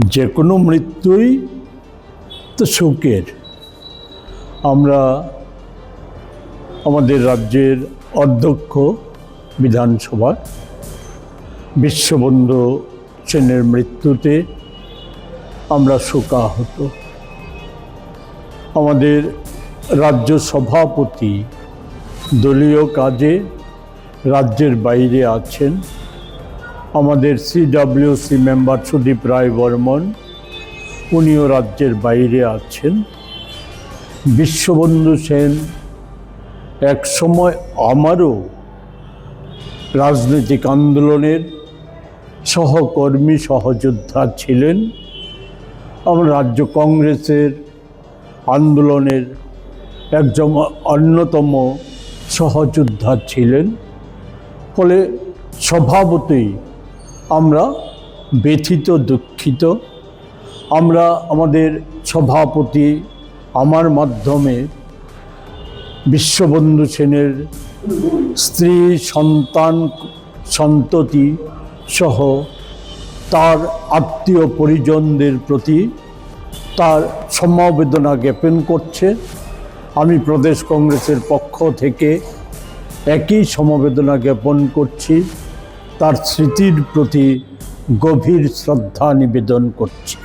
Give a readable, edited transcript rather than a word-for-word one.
যে কোনো মৃত্যুই তো শোকের। আমরা আমাদের রাজ্যের অধ্যক্ষ বিধানসভা বিশ্ববন্ধু সেনের মৃত্যুতে আমরা শোকাহত। আমাদের রাজ্য সভাপতি দলীয় কাজে রাজ্যের বাইরে আছেন। আমাদের CWC মেম্বার সুদীপ রায় বর্মন, উনিও রাজ্যের বাইরে আছেন। বিশ্ববন্ধু সেন এক সময় আমারও রাজনৈতিক আন্দোলনের সহকর্মী সহযোদ্ধা ছিলেন। আমরা রাজ্য কংগ্রেসের আন্দোলনের একজন অন্যতম সহযোদ্ধা ছিলেন। ফলে স্বভাবতই আমরা ব্যথিত, দুঃখিত। আমরা আমাদের সভাপতি আমার মাধ্যমে বিশ্ববন্ধু সেনের স্ত্রী, সন্তান, সন্ততি সহ তার আত্মীয় পরিজনদের প্রতি তার সমবেদনা জ্ঞাপন করছে। আমি প্রদেশ কংগ্রেসের পক্ষ থেকে একই সমবেদনা জ্ঞাপন করছি। তার স্মৃতির প্রতি গভীর শ্রদ্ধা নিবেদন করছি।